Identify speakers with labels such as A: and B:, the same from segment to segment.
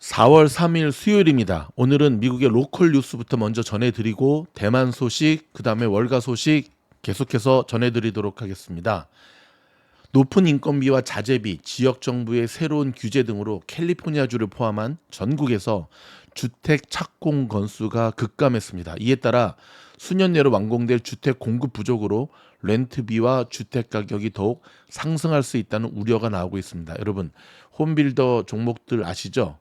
A: 4월 3일 수요일입니다. 오늘은 미국의 로컬 뉴스부터 먼저 전해드리고 대만 소식, 그 다음에 월가 소식 계속해서 전해드리도록 하겠습니다. 높은 인건비와 자재비, 지역 정부의 새로운 규제 등으로 캘리포니아주를 포함한 전국에서 주택 착공 건수가 급감했습니다. 이에 따라 수년 내로 완공될 주택 공급 부족으로 렌트비와 주택 가격이 더욱 상승할 수 있다는 우려가 나오고 있습니다. 여러분, 홈빌더 종목들 아시죠?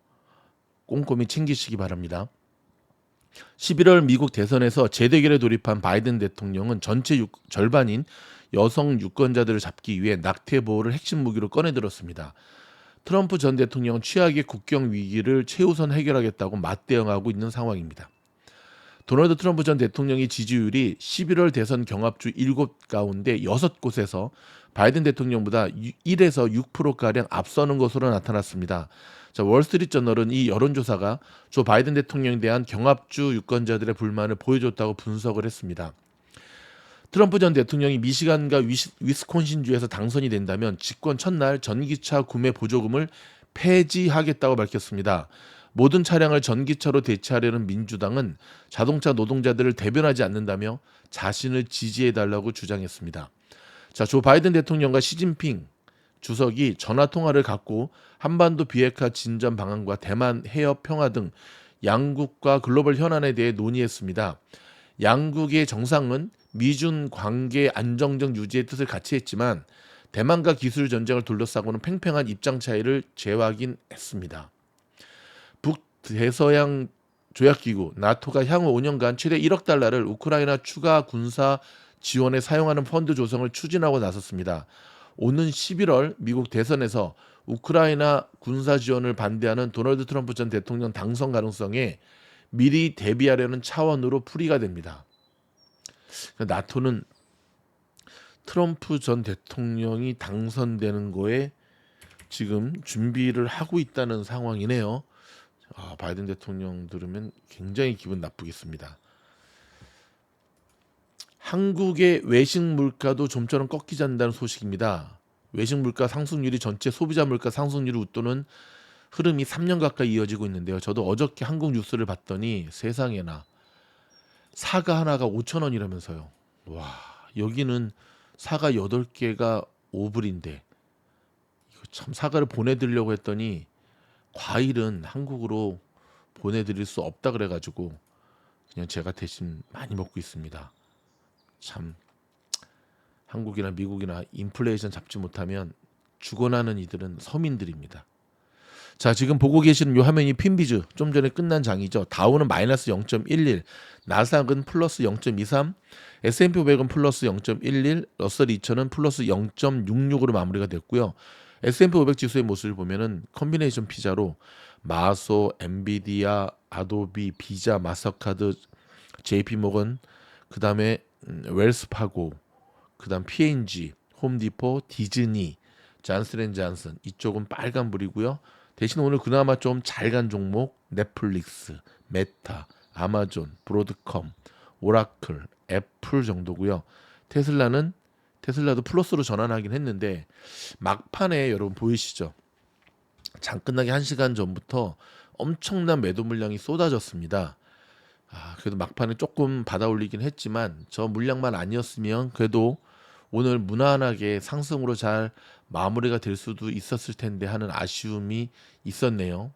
A: 꼼꼼히 챙기시기 바랍니다. 11월 미국 대선에서 재대결에 돌입한 바이든 대통령은 절반인 여성 유권자들을 잡기 위해 낙태 보호를 핵심 무기로 꺼내들었습니다. 트럼프 전 대통령은 최악의 국경 위기를 최우선 해결하겠다고 맞대응하고 있는 상황입니다. 도널드 트럼프 전 대통령의 지지율이 11월 대선 경합주 7곳 가운데 6곳에서 바이든 대통령보다 1에서 6%가량 앞서는 것으로 나타났습니다. 자, 월스트리트저널은 이 여론조사가 조 바이든 대통령에 대한 경합주 유권자들의 불만을 보여줬다고 분석을 했습니다. 트럼프 전 대통령이 미시간과 위스콘신주에서 당선이 된다면 집권 첫날 전기차 구매 보조금을 폐지하겠다고 밝혔습니다. 모든 차량을 전기차로 대체하려는 민주당은 자동차 노동자들을 대변하지 않는다며 자신을 지지해달라고 주장했습니다. 자, 조 바이든 대통령과 시진핑 주석이 전화 통화를 갖고 한반도 비핵화 진전 방안과 대만 해협 평화 등 양국과 글로벌 현안에 대해 논의했습니다. 양국의 정상은 미중 관계 안정적 유지의 뜻을 같이 했지만 대만과 기술 전쟁을 둘러싸고는 팽팽한 입장 차이를 재확인했습니다. 북대서양 조약기구 나토가 향후 5년간 최대 1억 달러를 우크라이나 추가 군사 지원에 사용하는 펀드 조성을 추진하고 나섰습니다. 오는 11월 미국 대선에서 우크라이나 군사 지원을 반대하는 도널드 트럼프 전 대통령 당선 가능성에 미리 대비하려는 차원으로 풀이가 됩니다. 나토는 트럼프 전 대통령이 당선되는 거에 지금 준비를 하고 있다는 상황이네요. 바이든 대통령 들으면 굉장히 기분 나쁘겠습니다. 한국의 외식 물가도 좀처럼 꺾이지 않는다는 소식입니다. 외식 물가 상승률이 전체 소비자 물가 상승률을 웃도는 흐름이 3년 가까이 이어지고 있는데요. 저도 어저께 한국 뉴스를 봤더니 세상에나 사과 하나가 5,000원이라면서요. 와, 여기는 사과 8개가 5불인데 참 사과를 보내드리려고 했더니 과일은 한국으로 보내드릴 수 없다 그래가지고 그냥 제가 대신 많이 먹고 있습니다. 참 한국이나 미국이나 인플레이션 잡지 못하면 죽어나는 이들은 서민들입니다. 자, 지금 보고 계시는 이 화면이 핀비즈 좀 전에 끝난 장이죠. 다우는 마이너스 0.11, 나스닥은 플러스 0.23, S&P 500은 플러스 0.11, 러셀 2000은 플러스 0.66으로 마무리가 됐고요. S&P 500 지수의 모습을 보면은 컨비네이션 피자로 마소, 엔비디아, 아도비, 비자, 마스터카드, JP모건, 그다음에 웰스파고, 그다음 P&G, 홈디포, 디즈니, 잔슨앤잔슨 이쪽은 빨간불이고요. 대신 오늘 그나마 좀 잘 간 종목 넷플릭스, 메타, 아마존, 브로드컴, 오라클, 애플 정도고요. 테슬라도 플러스로 전환하긴 했는데 막판에 여러분 보이시죠? 장 끝나기 1시간 전부터 엄청난 매도 물량이 쏟아졌습니다. 그래도 막판에 조금 받아 올리긴 했지만 저 물량만 아니었으면 그래도 오늘 무난하게 상승으로 잘 마무리가 될 수도 있었을 텐데 하는 아쉬움이 있었네요.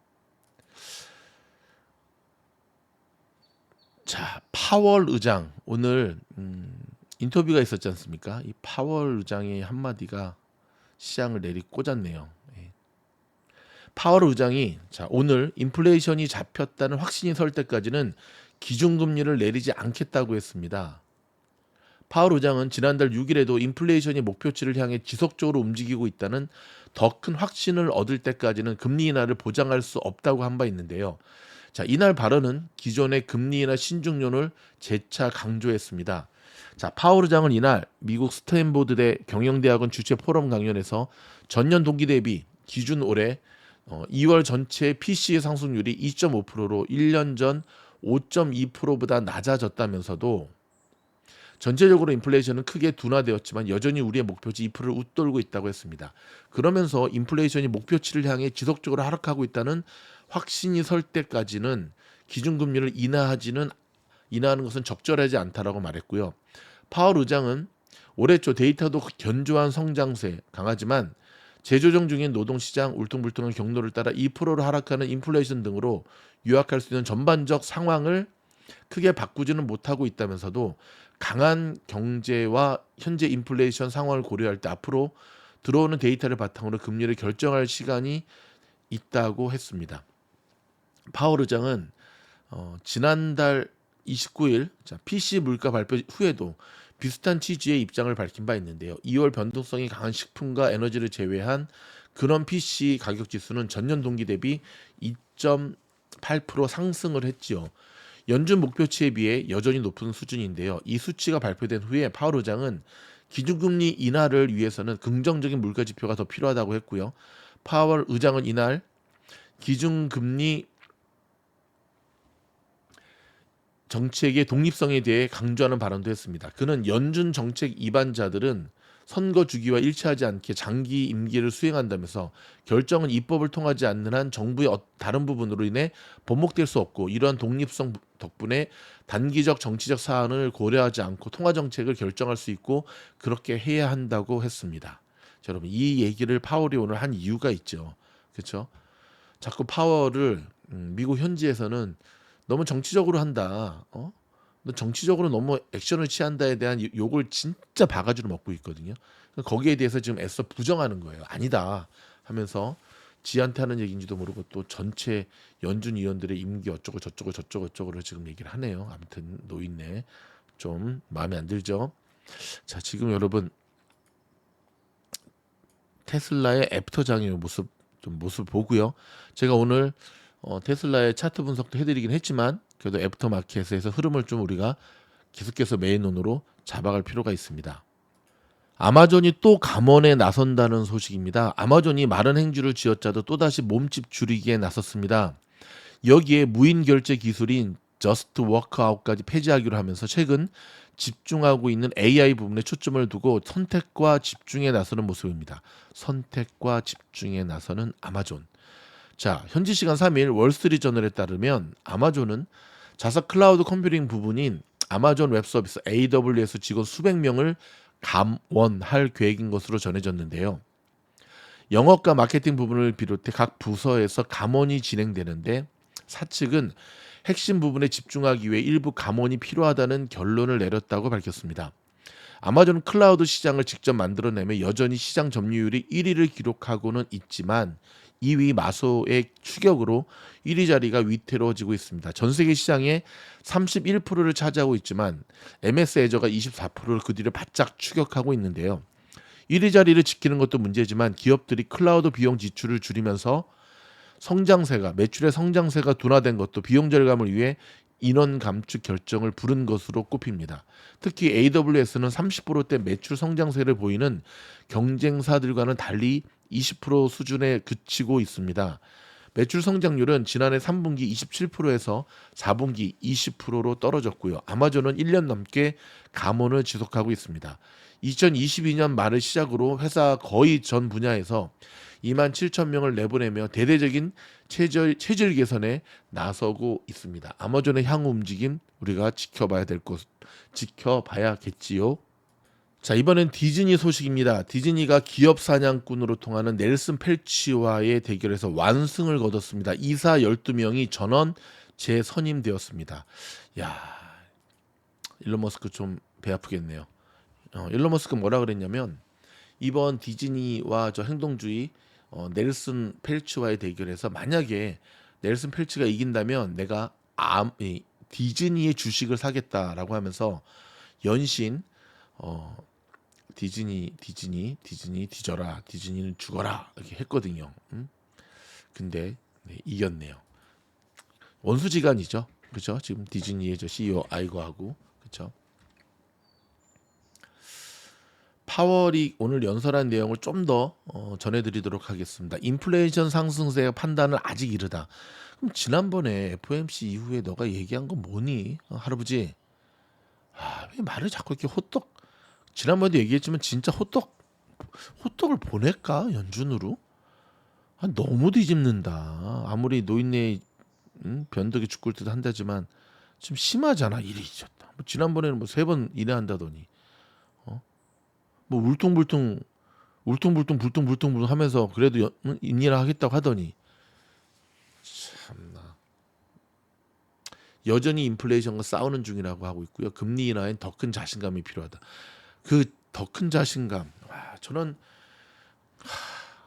A: 자, 파월 의장 오늘 인터뷰가 있었지 않습니까? 이 파월 의장의 한마디가 시장을 내리꽂았네요. 예. 파월 의장이 자, 오늘 인플레이션이 잡혔다는 확신이 설 때까지는 기준금리를 내리지 않겠다고 했습니다. 파월 의장은 지난달 6일에도 인플레이션이 목표치를 향해 지속적으로 움직이고 있다는 더 큰 확신을 얻을 때까지는 금리 인하를 보장할 수 없다고 한 바 있는데요. 자, 이날 발언은 기존의 금리 인하 신중론을 재차 강조했습니다. 자, 파월 의장은 이날 미국 스탠포드대 경영대학원 주최 포럼 강연에서 전년 동기 대비 기준 올해 2월 전체 PC의 상승률이 2.5%로 1년 전 5.2%보다 낮아졌다면서도 전체적으로 인플레이션은 크게 둔화되었지만 여전히 우리의 목표치 2%를 웃돌고 있다고 했습니다. 그러면서 인플레이션이 목표치를 향해 지속적으로 하락하고 있다는 확신이 설 때까지는 기준금리를 인하하는 것은 적절하지 않다라고 말했고요. 파월 의장은 올해 초 데이터도 견조한 성장세 강하지만 재조정 중인 노동시장 울퉁불퉁한 경로를 따라 2%로 하락하는 인플레이션 등으로 요약할 수 있는 전반적 상황을 크게 바꾸지는 못하고 있다면서도 강한 경제와 현재 인플레이션 상황을 고려할 때 앞으로 들어오는 데이터를 바탕으로 금리를 결정할 시간이 있다고 했습니다. 파월 의장은 지난달 29일 PC 물가 발표 후에도 비슷한 취지의 입장을 밝힌 바 있는데요. 2월 변동성이 강한 식품과 에너지를 제외한 근원 PC 가격 지수는 전년 동기 대비 2.8% 상승을 했지요. 연준 목표치에 비해 여전히 높은 수준인데요. 이 수치가 발표된 후에 파월 의장은 기준금리 인하를 위해서는 긍정적인 물가 지표가 더 필요하다고 했고요. 파월 의장은 이날 기준금리 정책의 독립성에 대해 강조하는 발언도 했습니다. 그는 연준 정책 이반자들은 선거 주기와 일치하지 않게 장기 임기를 수행한다면서 결정은 입법을 통하지 않는 한 정부의 다른 부분으로 인해 번복될 수 없고 이러한 독립성 덕분에 단기적 정치적 사안을 고려하지 않고 통화 정책을 결정할 수 있고 그렇게 해야 한다고 했습니다. 자, 여러분 이 얘기를 파월이 오늘 한 이유가 있죠. 그렇죠? 자꾸 파월을 미국 현지에서는 너무 정치적으로 한다. 너 정치적으로 너무 액션을 취한다에 대한 욕을 진짜 바가지로 먹고 있거든요. 거기에 대해서 지금 애써 부정하는 거예요. 아니다 하면서 지한테 하는 얘기인지도 모르고 또 전체 연준 위원들의 임기 어쩌고 저쩌고를 지금 얘기를 하네요. 아무튼 노인네 좀 마음에 안 들죠. 자, 지금 여러분 테슬라의 애프터장의 모습 보고요. 제가 오늘 테슬라의 차트 분석도 해드리긴 했지만 그래도 애프터 마켓에서 흐름을 좀 우리가 계속해서 메인 논으로 잡아갈 필요가 있습니다. 아마존이 또 감원에 나선다는 소식입니다. 아마존이 마른 행주를 쥐어짜도 또다시 몸집 줄이기에 나섰습니다. 여기에 무인 결제 기술인 저스트 워크아웃까지 폐지하기로 하면서 최근 집중하고 있는 AI 부분에 초점을 두고 선택과 집중에 나서는 모습입니다. 선택과 집중에 나서는 아마존. 자, 현지 시간 3일 월스트리트저널에 따르면 아마존은 자사 클라우드 컴퓨팅 부분인 아마존 웹서비스 AWS 직원 수백 명을 감원할 계획인 것으로 전해졌는데요. 영업과 마케팅 부분을 비롯해 각 부서에서 감원이 진행되는데 사측은 핵심 부분에 집중하기 위해 일부 감원이 필요하다는 결론을 내렸다고 밝혔습니다. 아마존 클라우드 시장을 직접 만들어내며 여전히 시장 점유율이 1위를 기록하고는 있지만 2위 마소의 추격으로 1위 자리가 위태로워지고 있습니다. 전 세계 시장의 31%를 차지하고 있지만 MS 애저가 24%를 그 뒤를 바짝 추격하고 있는데요. 1위 자리를 지키는 것도 문제지만 기업들이 클라우드 비용 지출을 줄이면서 매출의 성장세가 둔화된 것도 비용 절감을 위해 인원 감축 결정을 부른 것으로 꼽힙니다. 특히 AWS는 30%대 매출 성장세를 보이는 경쟁사들과는 달리 20% 수준에 그치고 있습니다. 매출 성장률은 지난해 3분기 27%에서 4분기 20%로 떨어졌고요. 아마존은 1년 넘게 감원을 지속하고 있습니다. 2022년 말을 시작으로 회사 거의 전 분야에서 2만 7천 명을 내보내며 대대적인 체질 개선에 나서고 있습니다. 아마존의 향후 움직임 우리가 지켜봐야겠지요. 자, 이번엔 디즈니 소식입니다. 디즈니가 기업 사냥꾼으로 통하는 넬슨 펠치와의 대결에서 완승을 거뒀습니다. 이사 12명이 전원 재선임되었습니다. 야, 일론 머스크 좀 배 아프겠네요. 일론 머스크 뭐라 그랬냐면 이번 디즈니와 저 행동주의 넬슨 펠치와의 대결에서 만약에 넬슨 펠치가 이긴다면 내가 디즈니의 주식을 사겠다라고 하면서 연신 디즈니 뒤져라, 디즈니는 죽어라 이렇게 했거든요. 근데 이겼네요. 원수지간이죠. 그렇죠? 지금 디즈니의 저 CEO 아이거하고 그렇죠? 파월이 오늘 연설한 내용을 좀 더 전해드리도록 하겠습니다. 인플레이션 상승세 판단은 아직 이르다. 그럼 지난번에 FOMC 이후에 너가 얘기한 건 뭐니? 할아버지. 왜 말을 자꾸 이렇게 호떡. 지난번에도 얘기했지만 진짜 호떡을 보낼까? 연준으로? 너무 뒤집는다. 아무리 노인네 변덕이 죽을 듯 한다지만 좀 심하잖아. 일이 있었다. 뭐 지난번에는 뭐 3번 이내 한다더니 어? 뭐 울퉁불퉁 불퉁불퉁 하면서 그래도 인이라 하겠다고 하더니 참나. 여전히 인플레이션과 싸우는 중이라고 하고 있고요. 금리 인하엔 더 큰 자신감이 필요하다. 그 더 큰 자신감. 와, 저는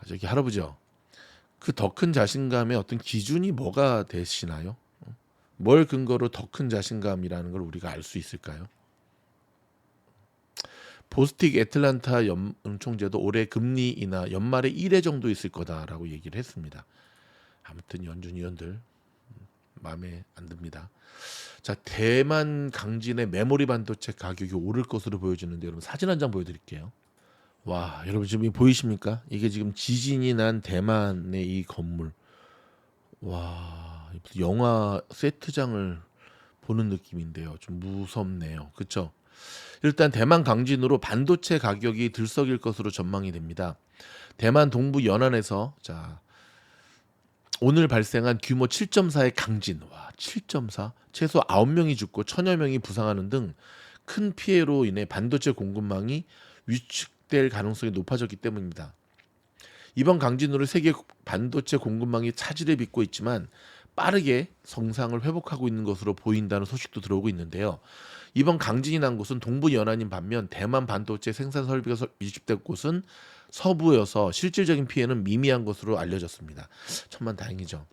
A: 저기 할아버지요. 그 더 큰 자신감의 어떤 기준이 뭐가 되시나요? 뭘 근거로 더 큰 자신감이라는 걸 우리가 알 수 있을까요? 보스틱 애틀란타 연총재도 올해 금리 인하 연말에 1회 정도 있을 거다라고 얘기를 했습니다. 아무튼 연준 위원들 마음에 안 듭니다. 자, 대만 강진의 메모리 반도체 가격이 오를 것으로 보여지는데 여러분 사진 한 장 보여드릴게요. 와, 여러분 지금 보이십니까? 이게 지금 지진이 난 대만의 이 건물. 와, 영화 세트장을 보는 느낌인데요. 좀 무섭네요. 그렇죠? 일단 대만 강진으로 반도체 가격이 들썩일 것으로 전망이 됩니다. 대만 동부 연안에서 자 오늘 발생한 규모 7.4의 강진, 와 7.4, 최소 9명이 죽고 1000여 명이 부상하는 등 큰 피해로 인해 반도체 공급망이 위축될 가능성이 높아졌기 때문입니다. 이번 강진으로 세계 반도체 공급망이 차질을 빚고 있지만 빠르게 정상을 회복하고 있는 것으로 보인다는 소식도 들어오고 있는데요. 이번 강진이 난 곳은 동부 연안인 반면 대만 반도체 생산 설비가 밀집된 곳은 서부여서 실질적인 피해는 미미한 것으로 알려졌습니다. 천만 다행이죠.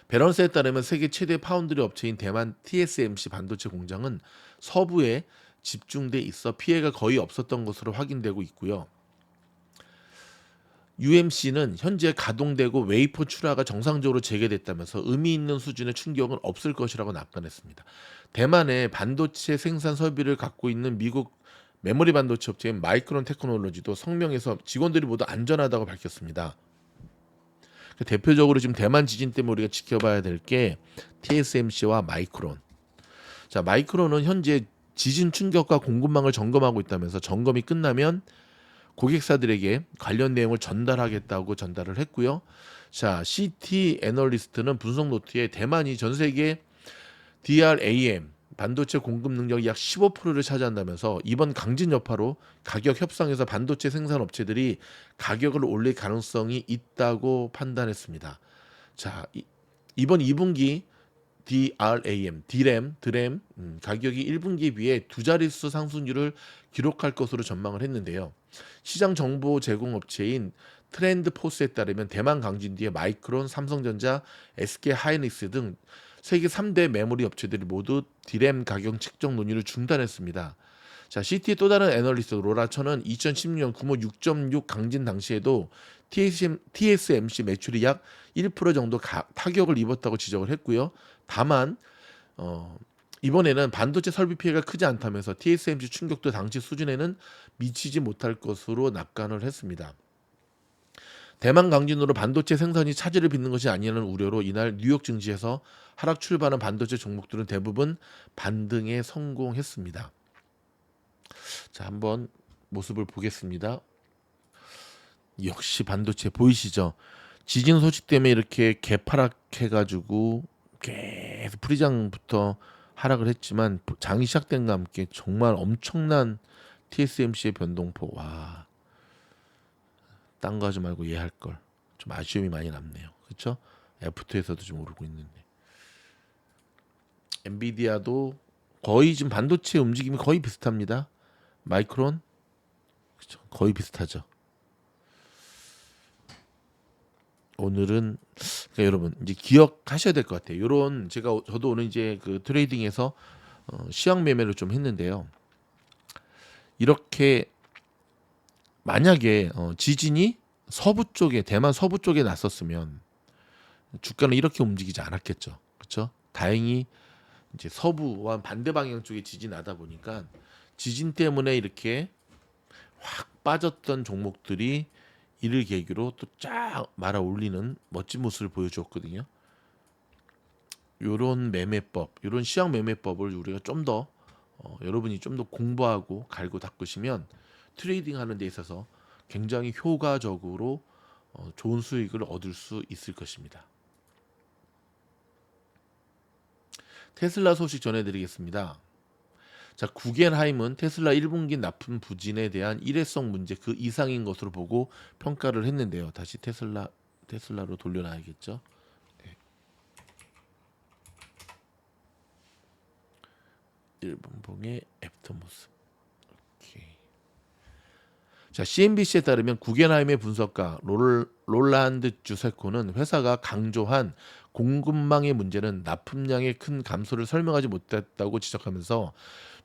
A: 베런스에 따르면 세계 최대 파운드리 업체인 대만 TSMC 반도체 공장은 서부에 집중돼 있어 피해가 거의 없었던 것으로 확인되고 있고요. UMC는 현재 가동되고 웨이퍼 출하가 정상적으로 재개됐다면서 의미 있는 수준의 충격은 없을 것이라고 낙관했습니다. 대만의 반도체 생산 설비를 갖고 있는 미국 메모리 반도체 업체인 마이크론 테크놀로지도 성명에서 직원들이 모두 안전하다고 밝혔습니다. 대표적으로 지금 대만 지진 때문에 우리가 지켜봐야 될 게 TSMC와 마이크론. 자, 마이크론은 현재 지진 충격과 공급망을 점검하고 있다면서 점검이 끝나면 고객사들에게 관련 내용을 전달하겠다고 전달을 했고요. 자, CT 애널리스트는 분석 노트에 대만이 전 세계 DRAM 반도체 공급 능력이 약 15%를 차지한다면서 이번 강진 여파로 가격 협상에서 반도체 생산 업체들이 가격을 올릴 가능성이 있다고 판단했습니다. 자, 이번 2분기 DRAM 가격이 1분기에 비해 두 자릿수 상승률을 기록할 것으로 전망을 했는데요. 시장 정보 제공 업체인 트렌드포스에 따르면 대만 강진 뒤에 마이크론, 삼성전자, SK 하이닉스 등 세계 3대 메모리 업체들이 모두 디램 가격 책정 논의를 중단했습니다. 자, CT의 또 다른 애널리스트 로라천은 2016년 규모 6.6 강진 당시에도 TSMC 매출이 약 1% 정도 타격을 입었다고 지적을 했고요. 다만 이번에는 반도체 설비 피해가 크지 않다면서 TSMC 충격도 당시 수준에는 미치지 못할 것으로 낙관을 했습니다. 대만 강진으로 반도체 생산이 차질을 빚는 것이 아니냐는 우려로 이날 뉴욕 증시에서 하락 출발한 반도체 종목들은 대부분 반등에 성공했습니다. 자, 한번 모습을 보겠습니다. 역시 반도체 보이시죠? 지진 소식 때문에 이렇게 개파락해가지고 계속 프리장부터 하락을 했지만 장이 시작된과 함께 정말 엄청난 TSMC의 변동폭. 와, 딴 거 하지 말고 얘 할 걸. 좀 아쉬움이 많이 남네요. 그렇죠? 애프터에서도 좀 오르고 있는데. 엔비디아도 거의 지금 반도체 움직임이 거의 비슷합니다. 마이크론 그렇죠? 거의 비슷하죠. 오늘은 그러니까 여러분 이제 기억하셔야 될 것 같아요. 요런 저도 오늘 이제 그 트레이딩에서 시황 매매를 좀 했는데요. 이렇게 만약에 지진이 서부 쪽에 대만 서부 쪽에 났었으면 주가는 이렇게 움직이지 않았겠죠. 그렇죠? 다행히 이제 서부와 반대 방향 쪽에 지진이 나다 보니까 지진 때문에 이렇게 확 빠졌던 종목들이 이를 계기로 또 쫙 말아 올리는 멋진 모습을 보여주었거든요. 요런 매매법, 요런 시황 매매법을 우리가 좀 더 여러분이 좀 더 공부하고 갈고 닦으시면 트레이딩 하는 데 있어서 굉장히 효과적으로 좋은 수익을 얻을 수 있을 것입니다. 테슬라 소식 전해드리겠습니다. 자, 구겐하임은 테슬라 1분기 납품 부진에 대한 일회성 문제 그 이상인 것으로 보고 평가를 했는데요. 다시 테슬라로 돌려놔야겠죠. 네. 1분봉의 애프터 모습. 오케이. 자, CNBC에 따르면 구겐하임의 분석가 롤란드 주세코는 회사가 강조한 공급망의 문제는 납품량의 큰 감소를 설명하지 못했다고 지적하면서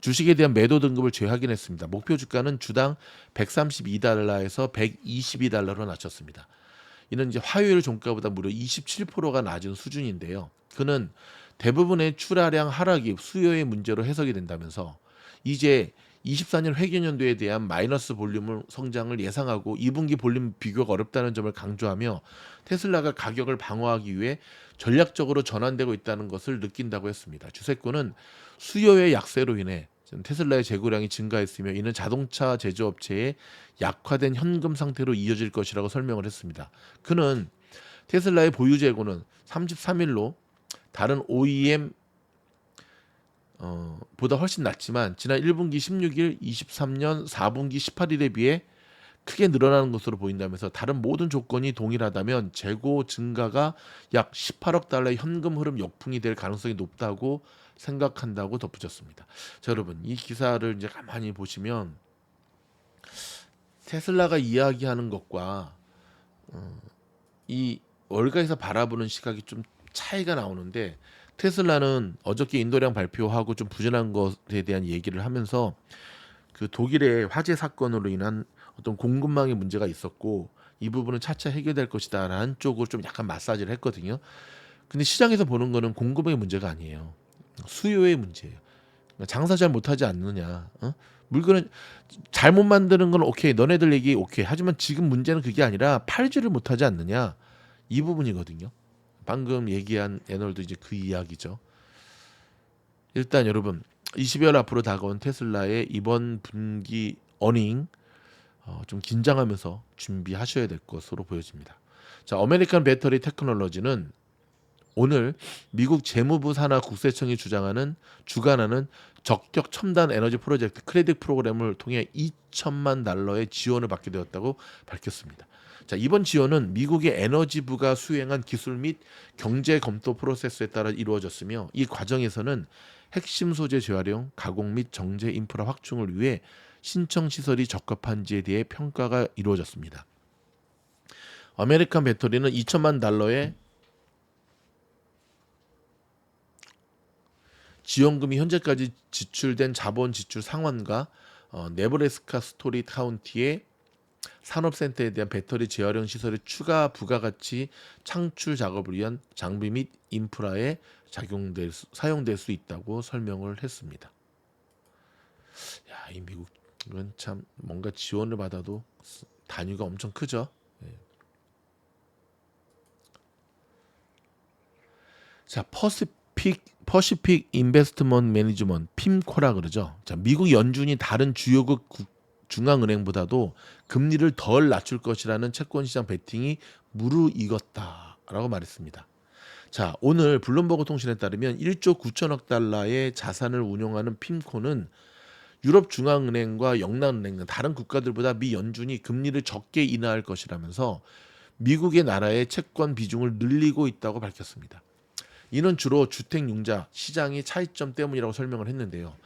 A: 주식에 대한 매도 등급을 재확인했습니다. 목표 주가는 주당 132달러에서 122달러로 낮췄습니다. 이는 이제 화요일 종가보다 무려 27%가 낮은 수준인데요. 그는 대부분의 출하량 하락이 수요의 문제로 해석이 된다면서 이제 24년 회계연도에 대한 마이너스 볼륨 성장을 예상하고 2분기 볼륨 비교가 어렵다는 점을 강조하며 테슬라가 가격을 방어하기 위해 전략적으로 전환되고 있다는 것을 느낀다고 했습니다. 주세권은 수요의 약세로 인해 테슬라의 재고량이 증가했으며 이는 자동차 제조업체의 약화된 현금 상태로 이어질 것이라고 설명을 했습니다. 그는 테슬라의 보유 재고는 33일로 다른 OEM 보다 훨씬 낮지만 지난 1분기 16일, 23년 4분기 18일에 비해 크게 늘어나는 것으로 보인다면서 다른 모든 조건이 동일하다면 재고 증가가 약 18억 달러의 현금 흐름 역풍이 될 가능성이 높다고 생각한다고 덧붙였습니다. 자, 여러분 이 기사를 이제 가만히 보시면 테슬라가 이야기하는 것과 이 월가에서 바라보는 시각이 좀 차이가 나오는데 테슬라는 어저께 인도량 발표하고 좀 부진한 것에 대한 얘기를 하면서 그 독일의 화재 사건으로 인한 어떤 공급망의 문제가 있었고 이 부분은 차차 해결될 것이다라는 쪽으로 좀 약간 마사지를 했거든요. 근데 시장에서 보는 거는 공급의 문제가 아니에요. 수요의 문제예요. 장사 잘 못하지 않느냐. 물건을 잘못 만드는 건 오케이. 너네들 얘기 오케이. 하지만 지금 문제는 그게 아니라 팔지를 못하지 않느냐. 이 부분이거든요. 방금 얘기한 애널도 이제 그 이야기죠. 일단 여러분 20여일 앞으로 다가온 테슬라의 이번 분기 어닝 좀 긴장하면서 준비하셔야 될 것으로 보여집니다. 자, 아메리칸 배터리 테크놀로지는 오늘 미국 재무부 산하 국세청이 주관하는 적격 첨단 에너지 프로젝트 크레딧 프로그램을 통해 2천만 달러의 지원을 받게 되었다고 밝혔습니다. 자, 이번 지원은 미국의 에너지부가 수행한 기술 및 경제 검토 프로세스에 따라 이루어졌으며 이 과정에서는 핵심 소재 재활용, 가공 및 정제 인프라 확충을 위해 신청 시설이 적합한지에 대해 평가가 이루어졌습니다. 아메리칸 배터리는 2천만 달러의 지원금이 현재까지 지출된 자본 지출 상환과 네브래스카 스토리 카운티의 산업센터에 대한 배터리 재활용 시설의 추가 부가가치 창출 작업을 위한 장비 및 인프라에 사용될 수 있다고 설명을 했습니다. 야, 이 미국은 참 뭔가 지원을 받아도 단위가 엄청 크죠. 네. 자, 퍼시픽 인베스트먼트 매니지먼트 핌코라 그러죠. 자, 미국 연준이 다른 주요국 중앙은행보다도 금리를 덜 낮출 것이라는 채권시장 베팅이 무르익었다라고 말했습니다. 자, 오늘 블룸버그 통신에 따르면 1조 9천억 달러의 자산을 운용하는 핌코는 유럽 중앙은행과 영란은행 등 다른 국가들보다 미 연준이 금리를 적게 인하할 것이라면서 미국의 나라의 채권 비중을 늘리고 있다고 밝혔습니다. 이는 주로 주택융자 시장의 차이점 때문이라고 설명을 했는데요.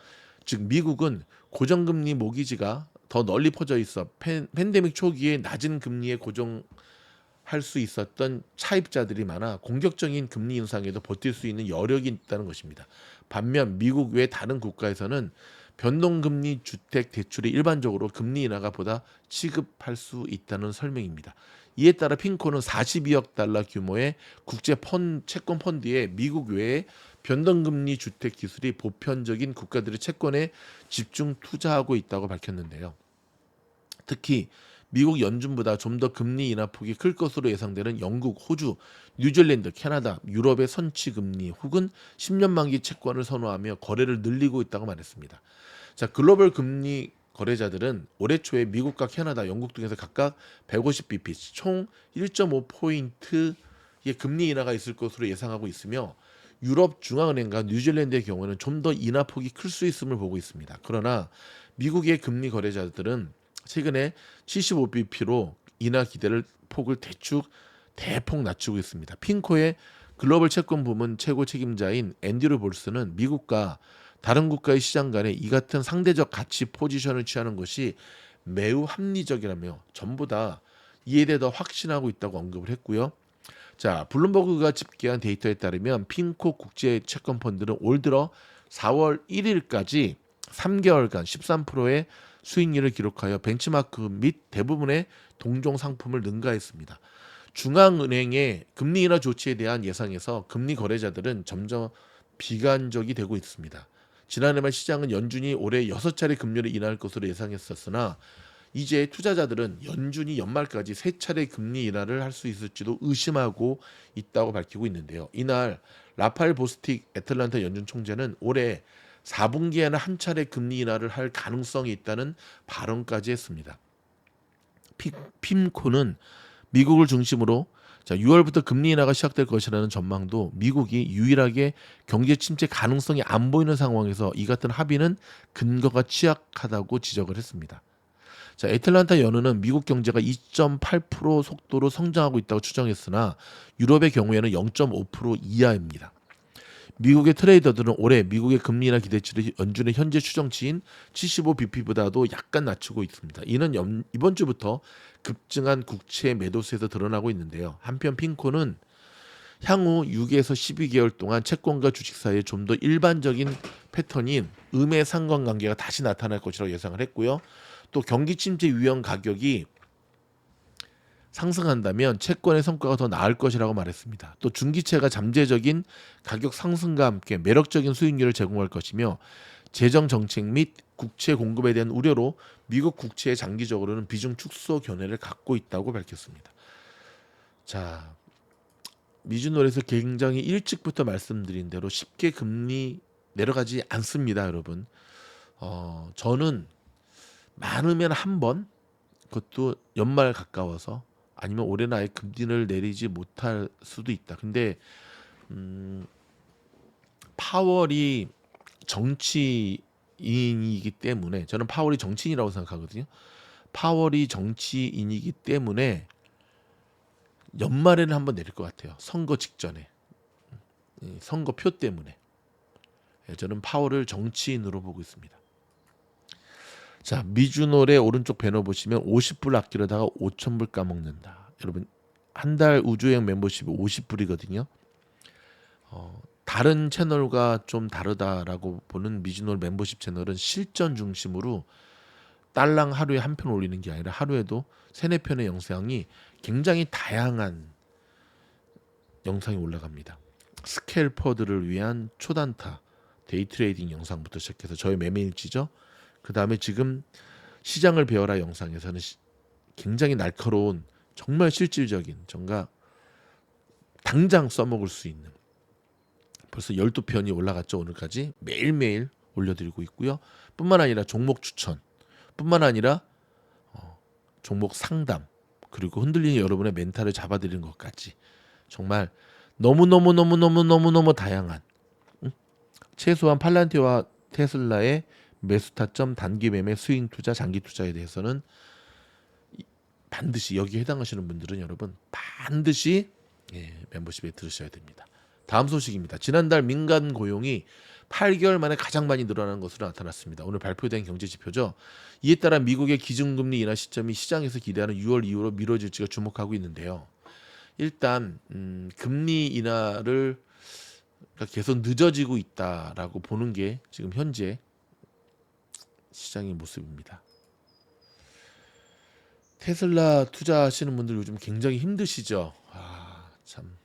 A: 즉 미국은 고정금리 모기지가 더 널리 퍼져 있어 팬데믹 초기에 낮은 금리에 고정할 수 있었던 차입자들이 많아 공격적인 금리 인상에도 버틸 수 있는 여력이 있다는 것입니다. 반면 미국 외 다른 국가에서는 변동금리 주택 대출이 일반적으로 금리 인하가 보다 취급할 수 있다는 설명입니다. 이에 따라 핑코는 42억 달러 규모의 국제 채권 펀드에 미국 외에 변동금리 주택 기술이 보편적인 국가들의 채권에 집중 투자하고 있다고 밝혔는데요. 특히 미국 연준보다 좀 더 금리 인하 폭이 클 것으로 예상되는 영국, 호주, 뉴질랜드, 캐나다, 유럽의 선취 금리 혹은 10년 만기 채권을 선호하며 거래를 늘리고 있다고 말했습니다. 자, 글로벌 금리 거래자들은 올해 초에 미국과 캐나다, 영국 등에서 각각 150bp 총 1.5포인트의 금리 인하가 있을 것으로 예상하고 있으며 유럽 중앙은행과 뉴질랜드의 경우는 좀 더 인하폭이 클 수 있음을 보고 있습니다. 그러나 미국의 금리 거래자들은 최근에 75bp로 인하 기대를 폭을 대폭 낮추고 있습니다. 핑코의 글로벌 채권 부문 최고 책임자인 앤드류 볼스는 미국과 다른 국가의 시장 간에 이 같은 상대적 가치 포지션을 취하는 것이 매우 합리적이라며 전부 다 이에 대해 더 확신하고 있다고 언급을 했고요. 자, 블룸버그가 집계한 데이터에 따르면 핑코 국제 채권 펀드는 올 들어 4월 1일까지 3개월간 13%의 수익률을 기록하여 벤치마크 및 대부분의 동종 상품을 능가했습니다. 중앙은행의 금리 인하 조치에 대한 예상에서 금리 거래자들은 점점 비관적이 되고 있습니다. 지난해 말 시장은 연준이 올해 6차례 금리를 인하할 것으로 예상했었으나 이제 투자자들은 연준이 연말까지 3차례 금리 인하를 할 수 있을지도 의심하고 있다고 밝히고 있는데요. 이날 라파엘 보스틱 애틀란타 연준 총재는 올해 4분기에는 한 차례 금리 인하를 할 가능성이 있다는 발언까지 했습니다. 핌코는 미국을 중심으로 6월부터 금리 인하가 시작될 것이라는 전망도 미국이 유일하게 경제 침체 가능성이 안 보이는 상황에서 이 같은 합의는 근거가 취약하다고 지적을 했습니다. 자, 애틀란타 연은은 미국 경제가 2.8% 속도로 성장하고 있다고 추정했으나 유럽의 경우에는 0.5% 이하입니다. 미국의 트레이더들은 올해 미국의 금리 인하 기대치를 연준의 현재 추정치인 75bp보다도 약간 낮추고 있습니다. 이는 이번 주부터 급증한 국채 매도세에서 드러나고 있는데요. 한편 핑코는 향후 6에서 12개월 동안 채권과 주식 사이에 좀 더 일반적인 패턴인 음의 상관관계가 다시 나타날 것이라고 예상을 했고요. 또 경기 침체 위험 가격이 상승한다면 채권의 성과가 더 나을 것이라고 말했습니다. 또 중기채가 잠재적인 가격 상승과 함께 매력적인 수익률을 제공할 것이며 재정 정책 및 국채 공급에 대한 우려로 미국 국채의 장기적으로는 비중 축소 견해를 갖고 있다고 밝혔습니다. 자, 미주노에서 굉장히 일찍부터 말씀드린 대로 쉽게 금리 내려가지 않습니다, 여러분. 저는 많으면 한 번, 그것도 연말 가까워서 아니면 올해는 아예 금리를 내리지 못할 수도 있다. 근데 파월이 정치인이기 때문에 저는 파월이 정치인이라고 생각하거든요. 파월이 정치인이기 때문에 연말에는 한번 내릴 것 같아요. 선거 직전에. 선거표 때문에. 저는 파월을 정치인으로 보고 있습니다. 자, 미주놀의 오른쪽 배너 보시면 50불 아끼려다가 5,000불 까먹는다. 여러분, 한 달 우주여행 멤버십이 50불이거든요. 다른 채널과 좀 다르다라고 보는 미주놀 멤버십 채널은 실전 중심으로 딸랑 하루에 한 편 올리는 게 아니라 하루에도 3-4편의 영상이 굉장히 다양한 영상이 올라갑니다. 스캘퍼들을 위한 초단타, 데이트레이딩 영상부터 시작해서 저의 매매일지죠. 그 다음에 지금 시장을 배워라 영상에서는 굉장히 날카로운 정말 실질적인 정말 당장 써먹을 수 있는 벌써 12편이 올라갔죠. 오늘까지 매일매일 올려드리고 있고요. 뿐만 아니라 종목 추천, 뿐만 아니라 종목 상담, 그리고 흔들리는 여러분의 멘탈을 잡아드리는 것까지 정말 너무너무 다양한 최소한 팔란티와 테슬라의 매수 타점, 단기 매매, 스윙 투자, 장기 투자에 대해서는 반드시 여기에 해당하시는 분들은 여러분 반드시 멤버십에 들으셔야 됩니다. 다음 소식입니다. 지난달 민간 고용이 8개월 만에 가장 많이 늘어난 것으로 나타났습니다. 오늘 발표된 경제 지표죠. 이에 따라 미국의 기준금리 인하 시점이 시장에서 기대하는 6월 이후로 미뤄질지가 주목하고 있는데요. 일단 금리 인하를 계속 늦어지고 있다라고 보는 게 지금 현재 시장의 모습입니다. 테슬라 투자하시는 분들 요즘 굉장히 힘드시죠. 참.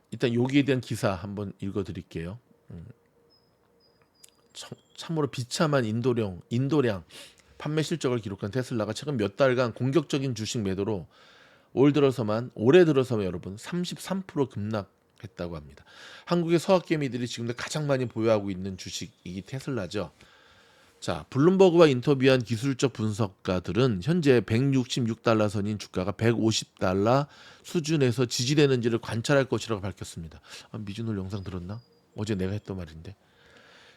A: 일단 여기에 대한 기사 한번 읽어드릴게요. 참으로 비참한 인도량 판매 실적을 기록한 테슬라가 최근 몇 달간 공격적인 주식 매도로 올해 들어서만 여러분 33% 급락했다고 합니다. 한국의 서학개미들이 지금도 가장 많이 보유하고 있는 주식이 테슬라죠. 자, 블룸버그와 인터뷰한 기술적 분석가들은 현재 166달러 선인 주가가 150달러 수준에서 지지되는지를 관찰할 것이라고 밝혔습니다. 미준홀 영상 들었나? 어제 내가 했던 말인데.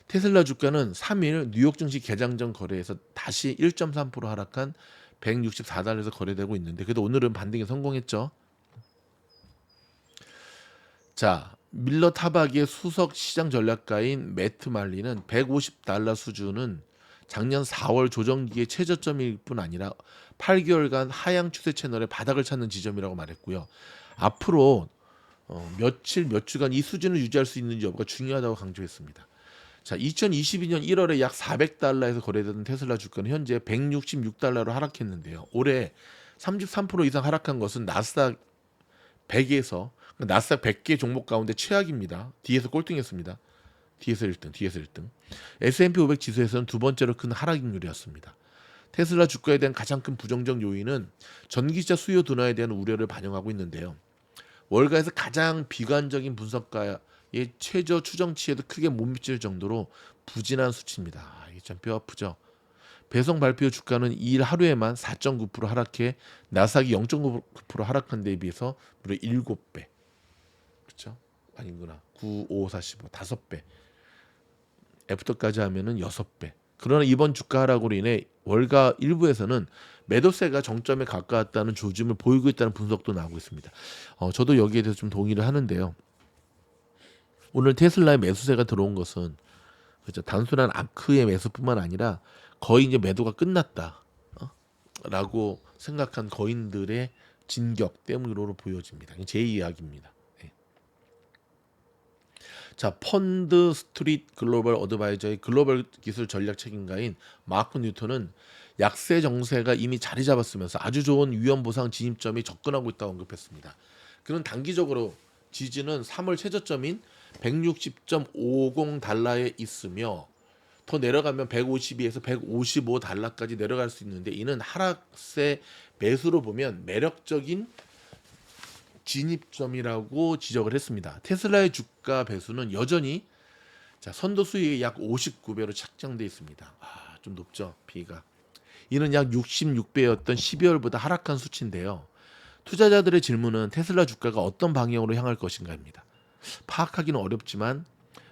A: 테슬라 주가는 3일 뉴욕 증시 개장 전 거래에서 다시 1.3% 하락한 164달러에서 거래되고 있는데 그래도 오늘은 반등에 성공했죠. 자, 밀러 타박의 수석 시장 전략가인 매트 말리는 150달러 수준은 작년 4월 조정기의 최저점일 뿐 아니라 8개월간 하향 추세 채널의 바닥을 찾는 지점이라고 말했고요. 앞으로 며칠 몇 주간 이 수준을 유지할 수 있는지 여부가 중요하다고 강조했습니다. 자, 2022년 1월에 약 400달러에서 거래되던 테슬라 주가는 현재 166달러로 하락했는데요. 올해 33% 이상 하락한 것은 나스닥 100에서 나스닥 100개 종목 가운데 최악입니다. 뒤에서 꼴등했습니다. 뒤에서 1등. S&P 500 지수에서는 두 번째로 큰 하락률이었습니다. 테슬라 주가에 대한 가장 큰 부정적 요인은 전기차 수요 둔화에 대한 우려를 반영하고 있는데요. 월가에서 가장 비관적인 분석가의 최저 추정치에도 크게 못 미칠 정도로 부진한 수치입니다. 이게 참 뼈아프죠. 배송 발표 주가는 2일 하루에만 4.9% 하락해 나스닥이 0.9% 하락한 데에 비해서 무려 7배. 그렇죠? 아니구나. 9, 5, 45, 5배. 애프터까지 하면은 6배. 그러나 이번 주가 하락으로 인해 월가 일부에서는 매도세가 정점에 가까웠다는 조짐을 보이고 있다는 분석도 나오고 있습니다. 저도 여기에 대해서 좀 동의를 하는데요. 오늘 테슬라의 매수세가 들어온 것은 그렇죠. 단순한 아크의 매수뿐만 아니라 거의 이제 매도가 끝났다. 라고 생각한 거인들의 진격 때문으로 보여집니다. 제 이야기입니다. 네. 자, 펀드 스트리트 글로벌 어드바이저의 글로벌 기술 전략 책임가인 마크 뉴턴은 약세 정세가 이미 자리 잡았으면서 아주 좋은 위험 보상 진입점이 접근하고 있다고 언급했습니다. 그는 단기적으로 지지는 3월 최저점인 160.50달러에 있으며 더 내려가면 152에서 155달러까지 내려갈 수 있는데 이는 하락세 매수로 보면 매력적인 진입점이라고 지적을 했습니다. 테슬라의 주가 배수는 여전히 선도 수익의 약 59배로 책정되어 있습니다. 좀 높죠, B가. 이는 약 66배였던 12월보다 하락한 수치인데요. 투자자들의 질문은 테슬라 주가가 어떤 방향으로 향할 것인가입니다. 파악하기는 어렵지만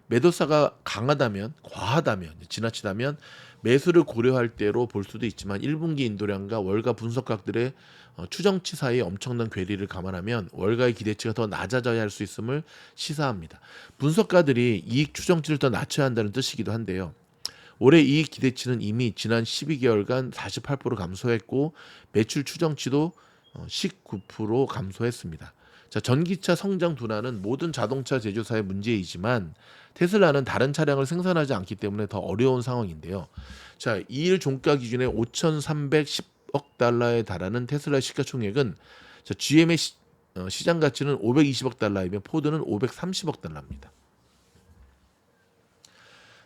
A: 매도사가 강하다면, 과하다면, 지나치다면 매수를 고려할 때로 볼 수도 있지만 1분기 인도량과 월가 분석각들의 추정치 사이의 엄청난 괴리를 감안하면 월가의 기대치가 더 낮아져야 할 수 있음을 시사합니다. 분석가들이 이익 추정치를 더 낮춰야 한다는 뜻이기도 한데요. 올해 이익 기대치는 이미 지난 12개월간 48% 감소했고 매출 추정치도 19% 감소했습니다. 자, 전기차 성장 둔화는 모든 자동차 제조사의 문제이지만 테슬라는 다른 차량을 생산하지 않기 때문에 더 어려운 상황인데요. 자, 2일 종가 기준에 5,310억 달러에 달하는 테슬라 시가총액은 GM의 시장 가치는 520억 달러이며 포드는 530억 달러입니다.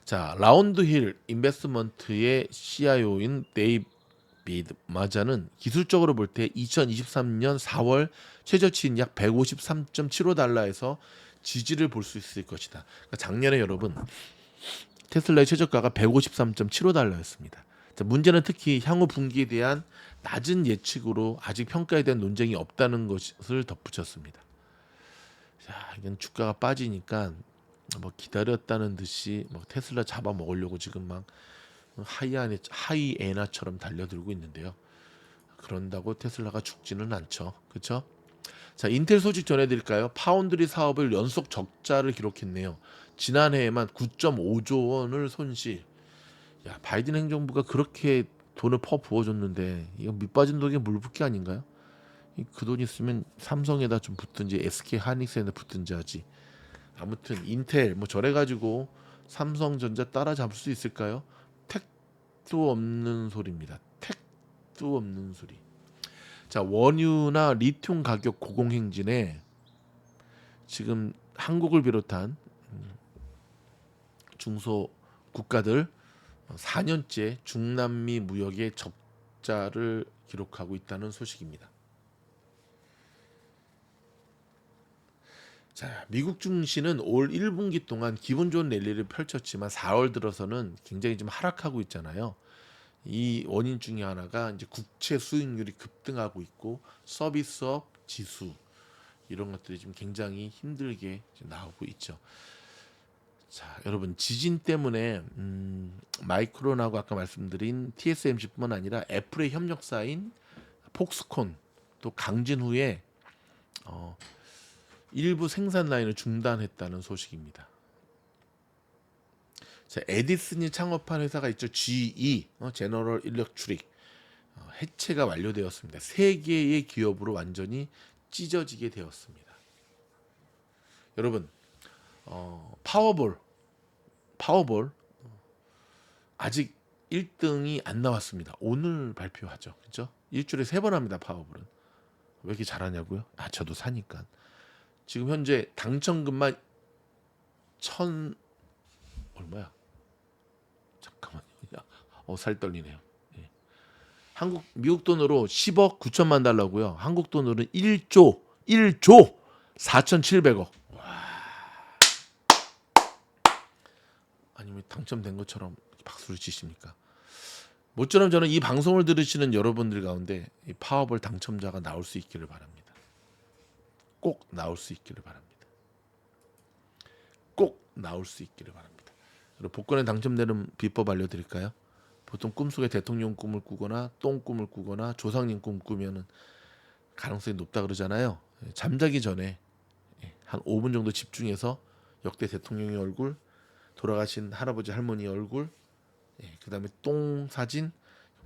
A: 자, 라운드힐 인베스트먼트의 CIO인 데이비드 마자는 기술적으로 볼 때 2023년 4월 최저치인 약 153.75달러에서 지지를 볼 수 있을 것이다. 그러니까 작년에 여러분 테슬라의 최저가가 153.75달러였습니다. 자, 문제는 특히 향후 분기에 대한 낮은 예측으로 아직 평가에 대한 논쟁이 없다는 것을 덧붙였습니다. 자, 이건 주가가 빠지니까 뭐 기다렸다는 듯이 뭐 테슬라 잡아먹으려고 지금 막 하이에나처럼 달려들고 있는데요. 그런다고 테슬라가 죽지는 않죠. 그렇죠? 자, 인텔 소식 전해드릴까요? 파운드리 사업을 연속 적자를 기록했네요. 지난해에만 9.5조 원을 손실. 야, 바이든 행정부가 그렇게 돈을 부어줬는데 이거 밑빠진 독에 물 붓기 아닌가요? 그 돈 있으면 삼성에다 좀 붙든지 SK 하이닉스에다 붙든지 하지. 아무튼 인텔 뭐 저래가지고 삼성전자 따라잡을 수 있을까요? 택도 없는 소리입니다. 택도 없는 소리. 자, 원유나 리튬 가격 고공행진에 지금 한국을 비롯한 중소 국가들 4년째 중남미 무역의 적자를 기록하고 있다는 소식입니다. 자, 미국 증시는 올 1분기 동안 기분 좋은 랠리를 펼쳤지만 4월 들어서는 굉장히 좀 하락하고 있잖아요. 이 원인 중에 하나가 이제 국채 수익률이 급등하고 있고 서비스업 지수 이런 것들이 지금 굉장히 힘들게 나오고 있죠. 자, 여러분 지진 때문에 마이크론하고 아까 말씀드린 TSMC뿐만 아니라 애플의 협력사인 폭스콘 또 강진 후에 일부 생산 라인을 중단했다는 소식입니다. 자, 에디슨이 창업한 회사가 있죠. GE, 제너럴 일렉트릭. 해체가 완료되었습니다. 세 개의 기업으로 완전히 찢어지게 되었습니다. 여러분, 파워볼 아직 1등이 안 나왔습니다. 오늘 발표하죠. 그렇죠? 일주일에 3번 합니다. 파워볼은. 왜 이렇게 잘하냐고요? 아, 저도 사니까. 지금 현재 당첨금만 얼마야? 잠깐만요. 살 떨리네요. 예. 미국 돈으로 10억 9천만 달러고요. 한국 돈으로는 1조 4,700억. 아니면 당첨된 것처럼 박수를 치십니까? 모처럼 저는 이 방송을 들으시는 여러분들 가운데 이 파워볼 당첨자가 나올 수 있기를 바랍니다. 꼭 나올 수 있기를 바랍니다. 꼭 나올 수 있기를 바랍니다. 복권에 당첨되는 비법 알려드릴까요? 보통 꿈속에 대통령 꿈을 꾸거나 똥 꿈을 꾸거나 조상님 꿈 꾸면은 가능성이 높다 그러잖아요. 잠자기 전에 한 5분 정도 집중해서 역대 대통령의 얼굴, 돌아가신 할아버지 할머니 얼굴, 그다음에 똥 사진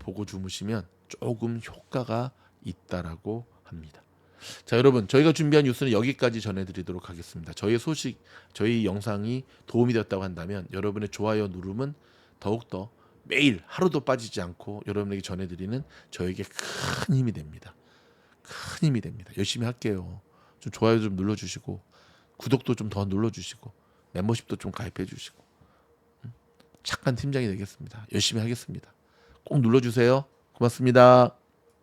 A: 보고 주무시면 조금 효과가 있다라고 합니다. 자, 여러분, 저희가 준비한 뉴스는 여기까지 전해드리도록 하겠습니다. 저희 영상이 도움이 되었다고 한다면 여러분의 좋아요 누름은 더욱더 매일 하루도 빠지지 않고 여러분에게 전해드리는 저에게 큰 힘이 됩니다. 큰 힘이 됩니다. 열심히 할게요. 좀 좋아요 좀 눌러주시고 구독도 좀 더 눌러주시고 멤버십도 좀 가입해주시고 착한 팀장이 되겠습니다. 열심히 하겠습니다. 꼭 눌러주세요. 고맙습니다.